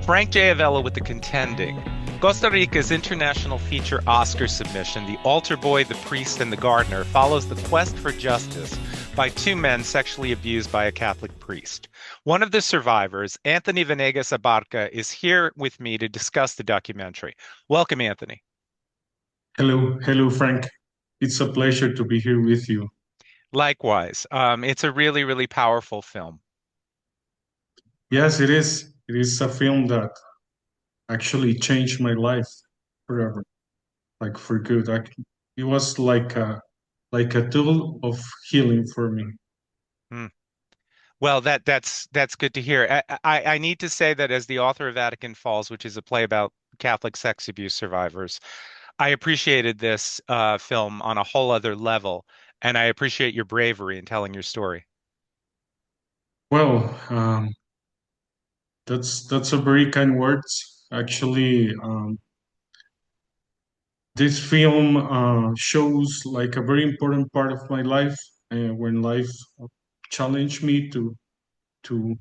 Frank J. Avella with the Contending. Costa Rica's international feature Oscar submission, The Altar Boy, the Priest, and the Gardener, follows the quest for justice by two men sexually abused by a Catholic priest. One of the survivors, Anthony Venegas Abarca, is here with me to discuss the documentary. Welcome, Anthony. Hello, Frank. It's a pleasure to be here with you. Likewise, it's a really, really powerful film. Yes, it is. It is a film that actually changed my life forever, like for good. It was like a tool of healing for me. Hmm. Well, that's good to hear. I need to say that as the author of Vatican Falls, which is a play about Catholic sex abuse survivors, I appreciated this film on a whole other level, and I appreciate your bravery in telling your story. Well, that's a very kind words. Actually, this film shows like a very important part of my life when life challenged me to to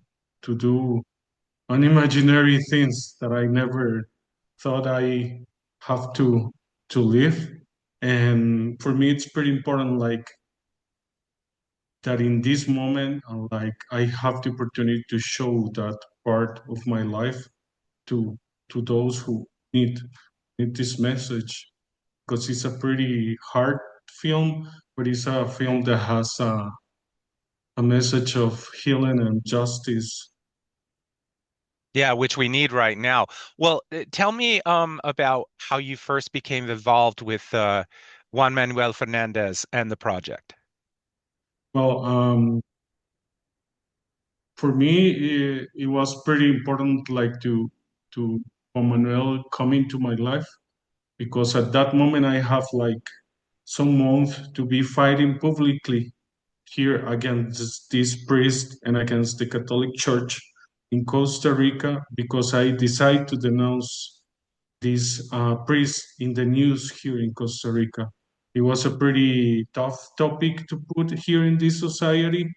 do unimaginary things that I never thought I have to live. And for me, it's pretty important, like that in this moment, like I have the opportunity to show that part of my life to those who need this message, because it's a pretty hard film, but it's a film that has a message of healing and justice. Yeah, which we need right now. Well, tell me about how you first became involved with Juan Manuel Fernandez and the project. Well, for me, it was pretty important, like to Juan Manuel come into my life, because at that moment I have like some month to be fighting publicly here against this priest and against the Catholic Church in Costa Rica, because I decided to denounce this priest in the news here in Costa Rica. It was a pretty tough topic to put here in this society,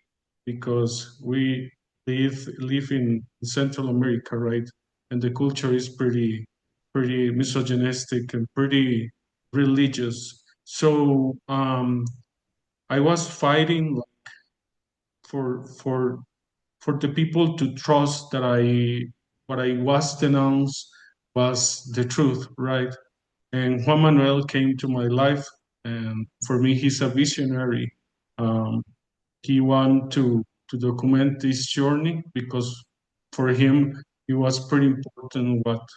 because we live in Central America, right? And the culture is pretty misogynistic and pretty religious. So I was fighting for for the people to trust that I what I was denounced was the truth, right? And Juan Manuel came to my life, and for me, he's a visionary. Um, he wanted to document this journey, because for him it was pretty important what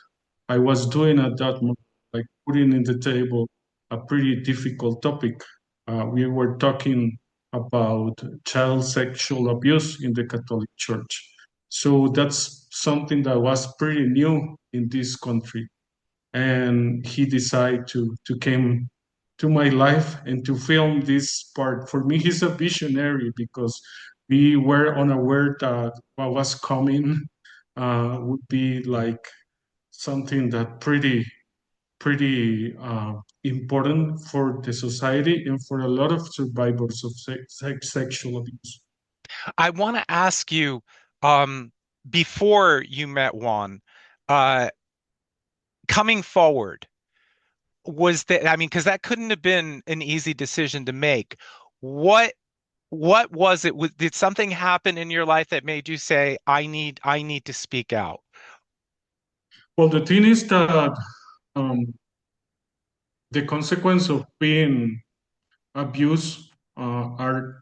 I was doing at that moment, like putting in the table a pretty difficult topic. We were talking about child sexual abuse in the Catholic Church. So that's something that was pretty new in this country. And he decided to came to my life and to film this part. For me, he's a visionary, because we were unaware that what was coming would be like something that pretty important for the society and for a lot of survivors of sexual abuse. I want to ask you, um, before you met Juan, uh, coming forward, was that, I mean, because that couldn't have been an easy decision to make. What what was it? Did something happen in your life that made you say, I need to speak out? Well, the thing is that um, the consequence of being abused are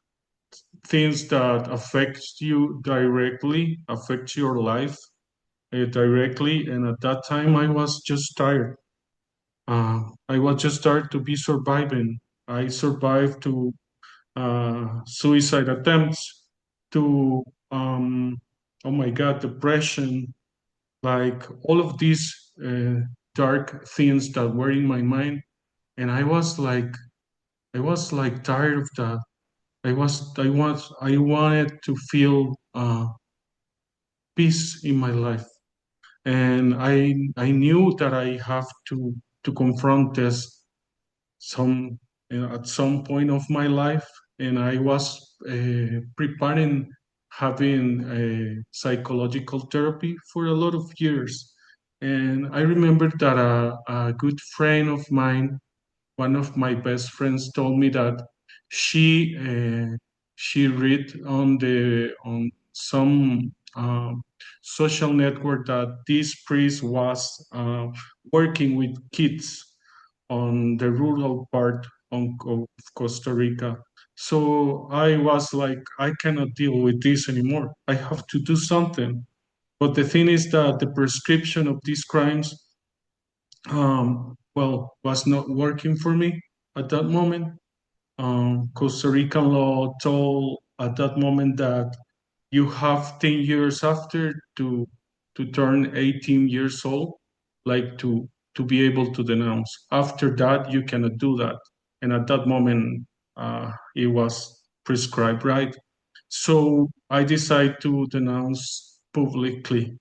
things that affect you directly, affect your life directly. And at that time, I was just tired. I was just tired to be surviving. I survived to suicide attempts, to oh my God, depression, like all of these dark things that were in my mind. And I was like tired of that. I wanted to feel peace in my life, and I knew that I have to confront this some at some point of my life, and I was preparing having a psychological therapy for a lot of years. And I remember that a good friend of mine, one of my best friends, told me that she she read on some social network that this priest was working with kids on the rural part of Costa Rica. So I was like, I cannot deal with this anymore. I have to do something. But the thing is that the prescription of these crimes, well, was not working for me at that moment. Costa Rican law told at that moment that you have 10 years after to turn 18 years old, like to be able to denounce. After that, you cannot do that. And at that moment, it was prescribed, right? So I decided to denounce publicly,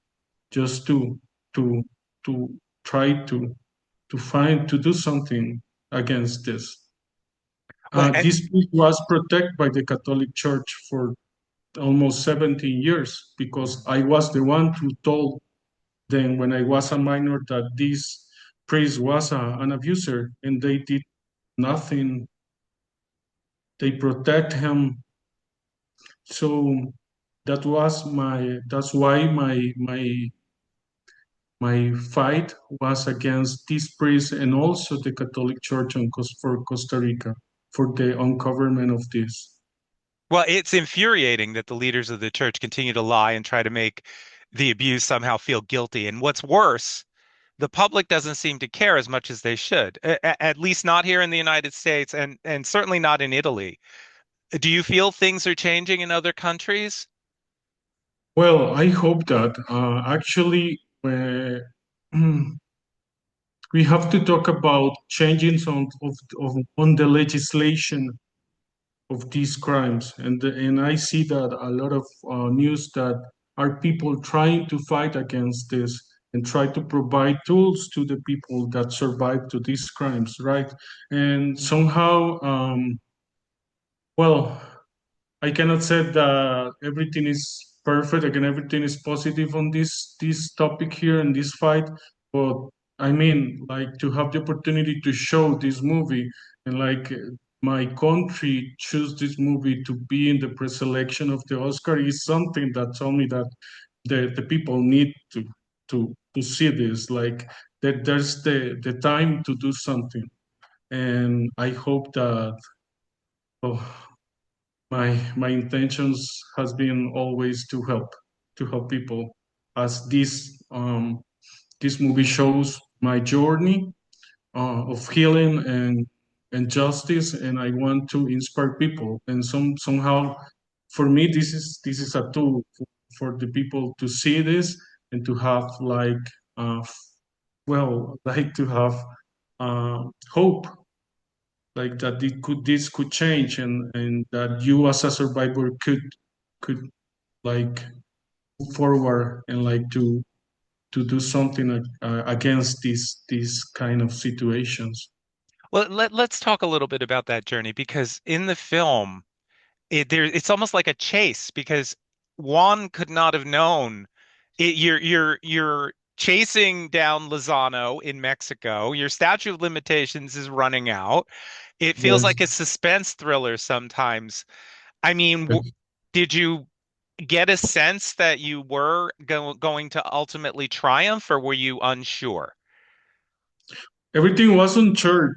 just to to try to do something against this. Well, This piece was protected by the Catholic Church for almost 17 years because I was the one who told them when I was a minor that this priest was an abuser, and they did nothing. They protect him. So that's why my fight was against this priest and also the Catholic Church for Costa Rica for the uncoverment of this. well, it's infuriating that the leaders of the church continue to lie and try to make the abused somehow feel guilty. And what's worse, the public doesn't seem to care as much as they should, at least not here in the United States and certainly not in Italy. Do you feel things are changing in other countries? Well, I hope that actually we have to talk about changes on the legislation of these crimes, and I see that a lot of news that are people trying to fight against this and try to provide tools to the people that survive to these crimes, right? And somehow, well, I cannot say that everything is perfect. Again, everything is positive on this topic here and this fight. But I mean, like to have the opportunity to show this movie and like my country choose this movie to be in the pre-selection of the Oscar is something that told me that the people need to see this. Like that there's the time to do something. And I hope that. Oh, my intentions has been always to help people as this movie shows my journey of healing and justice, and I want to inspire people and somehow for me this is a tool for the people to see this and to have like like to have hope, like that this could change and that you as a survivor could like move forward and like to do something against these kind of situations. Well, let's talk a little bit about that journey because in the film, it's almost like a chase because Juan could not have known you're chasing down Lozano in Mexico. Your statute of limitations is running out. It feels Yes. like a suspense thriller sometimes. I mean, did you get a sense that you were going to ultimately triumph, or were you unsure? Everything was unsure.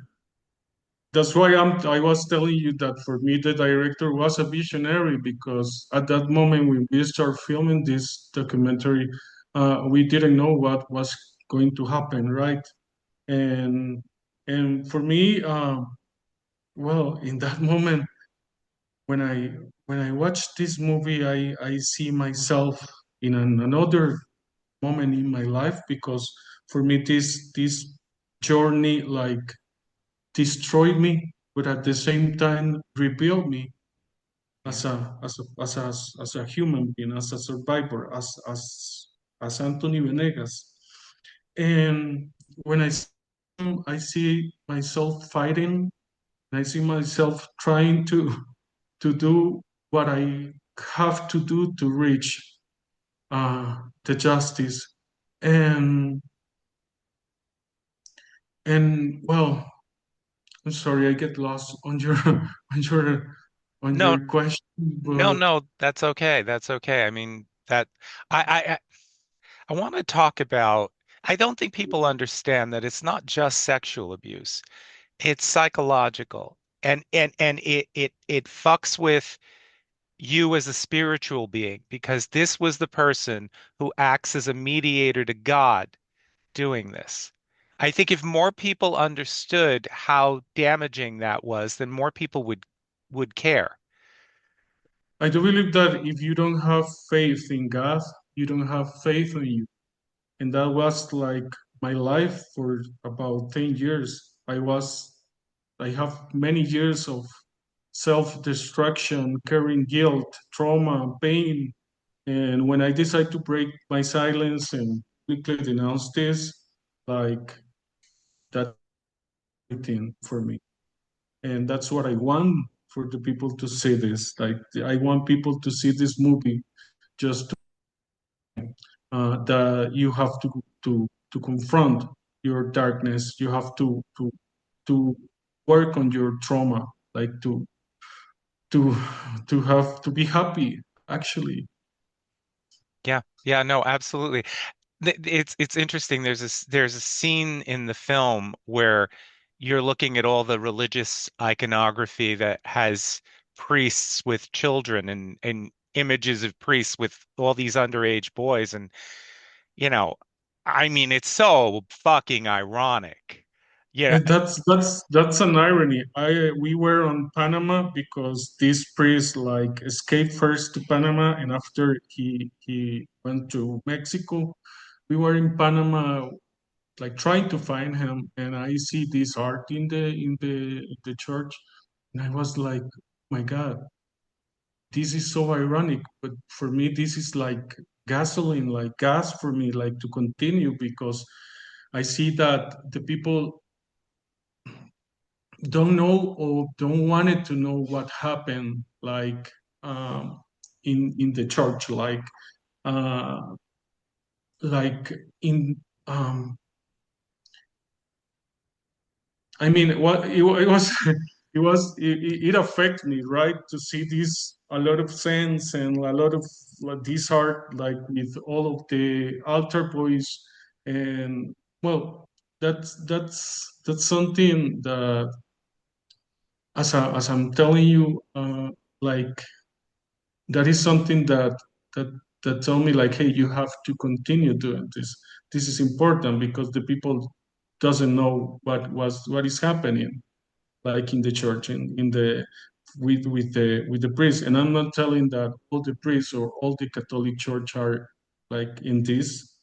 That's why I was telling you that for me the director was a visionary because at that moment when we start filming this documentary, we didn't know what was going to happen, right? And and for me, well, in that moment when I watch this movie, I see myself in another moment in my life because for me this journey like destroyed me, but at the same time rebuilt me Yeah. as a human being, as a survivor, as Anthony Venegas. And when I see myself fighting, I see myself trying to do what I have to do to reach the justice. And And well, I'm sorry, I get lost on your on your on No, your question, no, but no, that's okay. That's okay. I mean, that I I want to talk about, I don't think people understand that it's not just sexual abuse. It's psychological. And it fucks with you as a spiritual being because this was the person who acts as a mediator to God doing this. I think if more people understood how damaging that was, then more people would care. I do believe that if you don't have faith in God, you don't have faith in you. And that was like my life for about 10 years. I have many years of self-destruction, carrying guilt, trauma, pain. And when I decide to break my silence and quickly denounce this, like that's everything for me. And that's what I want for the people to see this. Like I want people to see this movie just that you have to confront your darkness. You have to work on your trauma, like to to have to be happy. Actually, Yeah, yeah, no, absolutely. It's interesting. There's a scene in the film where you're looking at all the religious iconography that has priests with children and images of priests with all these underage boys, and you know, I mean, it's so fucking ironic. Yeah, and that's an irony. I We were on Panama because this priest like escaped first to Panama, and after he went to Mexico. We were in Panama like trying to find him, and I see this art in the church, and I was like, my God, this is so ironic. But for me, this is like gasoline, like gas for me, like to continue because I see that the people don't know or don't want it to know what happened, like in the church, uh, like in I mean, what it was, it affected me, right? To see this a lot of sense and a lot of like, this art, like with all of the altar boys, and well, that's something that, as I'm telling you, like that is something that that tell me like, hey, you have to continue doing this. This is important because the people doesn't know what is happening like in the church in the with the priests. And I'm not telling that all the priests or all the Catholic Church are like in this,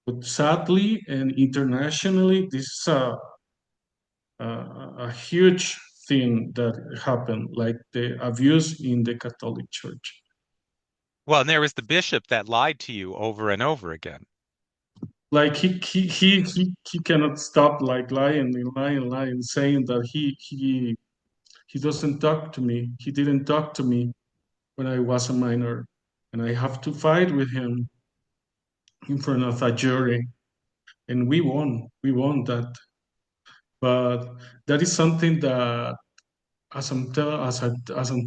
but sadly and internationally, this is a huge thing that happened, like the abuse in the Catholic Church. well, and there was the bishop that lied to you over and over again. Like he cannot stop like lying and lying and lying, saying that he doesn't talk to me. He didn't talk to me when I was a minor, and I have to fight with him in front of a jury, and we won. We won that, but that is something that, as I'm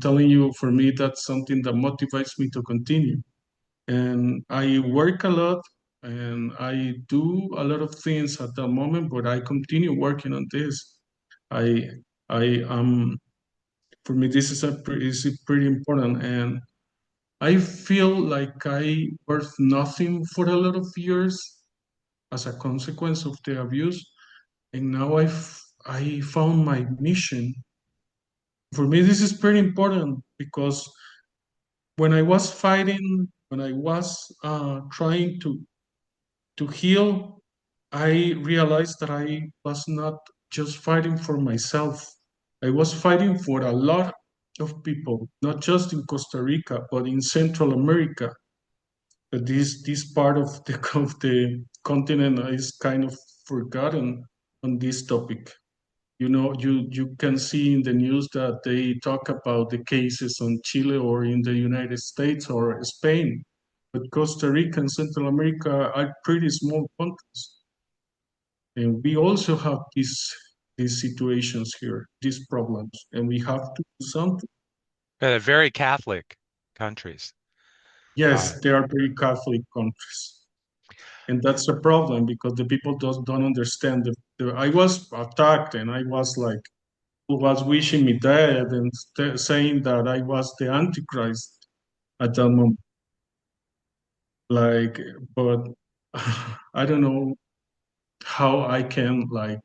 telling you, for me, that's something that motivates me to continue. And I work a lot, and I do a lot of things at the moment, but I continue working on this. I I For me, this is pretty important, and I feel like I worth nothing for a lot of years as a consequence of the abuse, and now I found my mission. For me, this is pretty important because when I was fighting, when I was trying to heal, I realized that I was not just fighting for myself. I was fighting for a lot of people, not just in Costa Rica, but in Central America. This part of the of the continent is kind of forgotten on this topic. You can see in the news that they talk about the cases on Chile or in the United States or Spain, but Costa Rica and Central America are pretty small countries. And we also have these situations here, these problems, and we have to do something. Very Catholic countries. Uh, Yes, they are very Catholic countries. And that's a problem because the people don't understand. I was attacked and I was like, who was wishing me dead and saying that I was the Antichrist at that moment. Like, but I don't know how I can like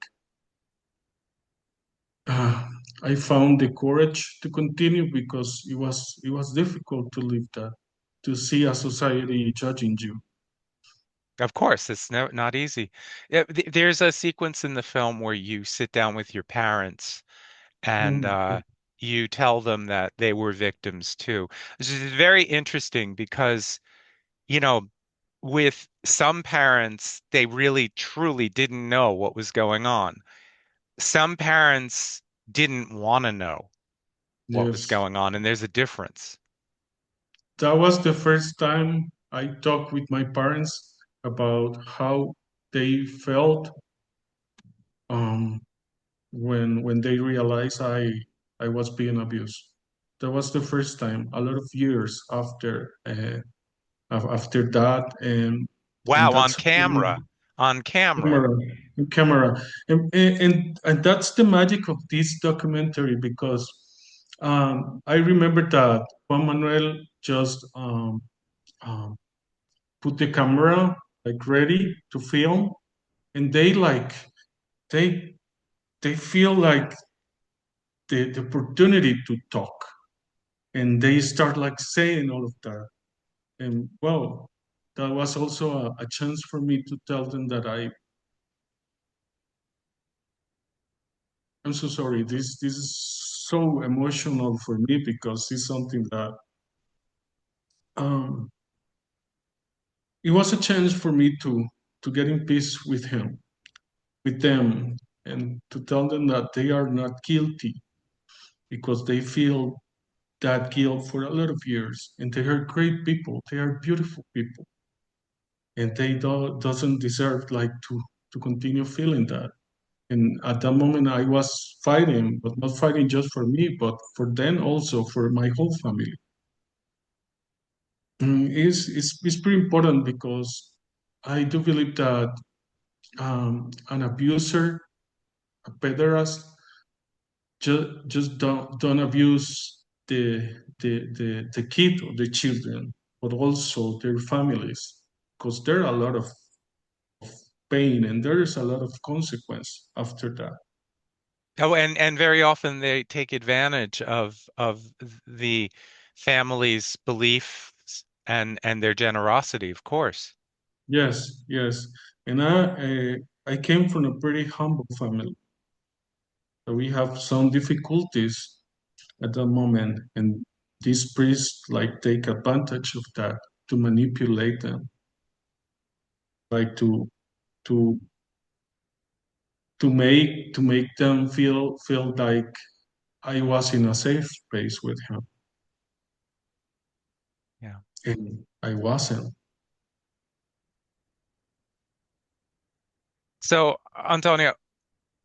uh, I found the courage to continue because it was difficult to live that, to see a society judging you. of course, it's not easy. There's a sequence in the film where you sit down with your parents and Mm. you tell them that they were victims too. This is very interesting because, you know, with some parents, they really truly didn't know what was going on. Some parents didn't want to know what was Yes, going on, and there's a difference. that was the first time I talked with my parents about how they felt um, when they realized I was being abused. That was the first time. A lot of years after that, and Wow, on that's really camera, on camera. camera camera and that's the magic of this documentary because I remember that Juan Manuel just um, put the camera like ready to film, and they they feel like the opportunity to talk, and they start like saying all of that. And well, that was also a chance for me to tell them that I'm so sorry. This is so emotional for me because it's something that um, it was a chance for me to get in peace with him, with them, and to tell them that they are not guilty because they feel that guilt for a lot of years, and they are great people. They are beautiful people, and they doesn't deserve like to continue feeling that. And at that moment, I was fighting, but not fighting just for me, but for them also, for my whole family. It's pretty important because I do believe that an abuser, a pederast, just don't abuse the kid or the children, but also their families, because there are a lot of pain and there is a lot of consequence after that. Oh, and very often they take advantage of the family's beliefs and their generosity, of course. Yes, yes. And I came from a pretty humble family. So we have some difficulties at that moment, and these priests like take advantage of that to manipulate them, like to to make them feel like I was in a safe space with him, Yeah. and I wasn't. So, Antonio,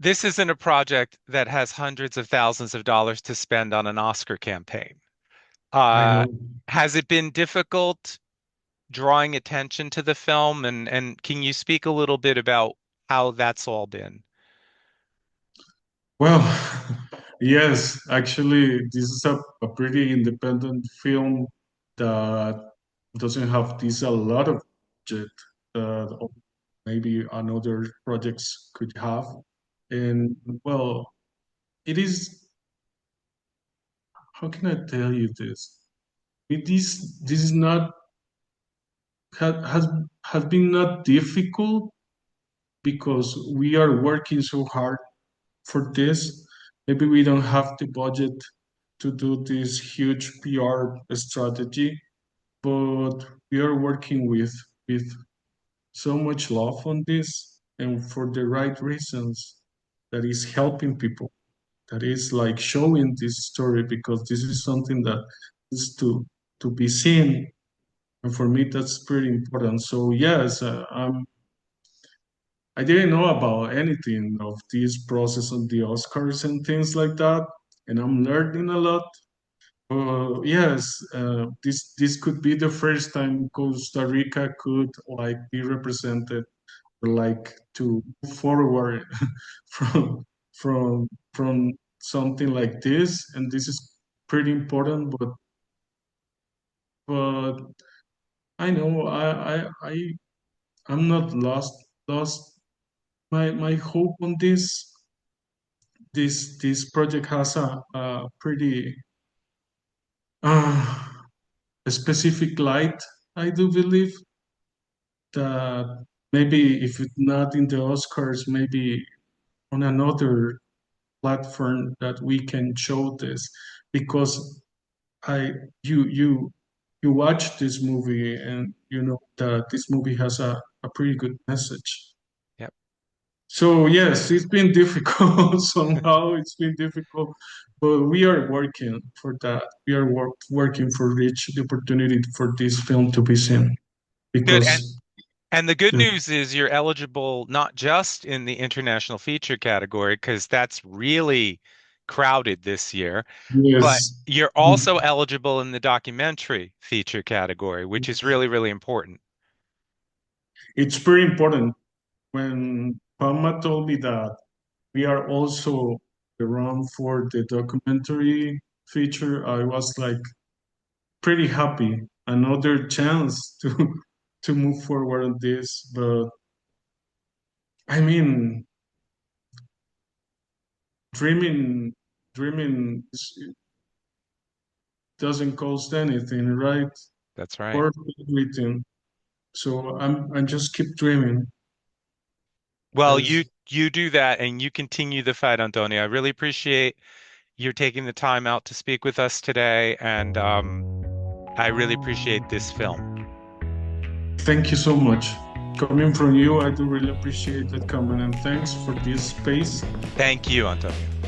this isn't a project that has hundreds of thousands of dollars to spend on an Oscar campaign. I Uh, know. has it been difficult drawing attention to the film, and can you speak a little bit about how that's all been? Well, yes, actually, this is a pretty independent film that doesn't have this a lot of budget that maybe another projects could have. And well, it is, how can I tell you this? This is not has has been not difficult because we are working so hard for this. Maybe we don't have the budget to do this huge PR strategy, but we are working with so much love on this and for the right reasons, that is helping people, that is like showing this story because this is something that is to be seen, and for me that's pretty important. So yes, I didn't know about anything of this process of the Oscars and things like that, and I'm learning a lot. Yes, this could be the first time Costa Rica could like be represented, like to move forward from from something like this, and this is pretty important. But I know I'm not lost. My hope on this project has a pretty uh, a specific light. I do believe that maybe if it's not in the Oscars, maybe on another platform that we can show this, because I you you you watch this movie and you know that this movie has a pretty good message. Yep. So yes, it's been difficult somehow. It's been difficult, but we are working for that. We are working for reach the opportunity for this film to be seen Good. because And the good uh, news is you're eligible not just in the international feature category, because that's really crowded this year, but yes, you're also eligible in the documentary feature category, which is really, really important. it's very important. When Palma told me that we are also around for the documentary feature, I was like pretty happy. Another chance to to move forward on this, but I mean, dreaming doesn't cost anything, right? That's right. Or everything. So I'm just keep dreaming. Well, you As you do that and you continue the fight, Antonio. I really appreciate you taking the time out to speak with us today, and I really appreciate this film. thank you so much. Coming from you, I do really appreciate that comment and thanks for this space. Thank you, Antonio.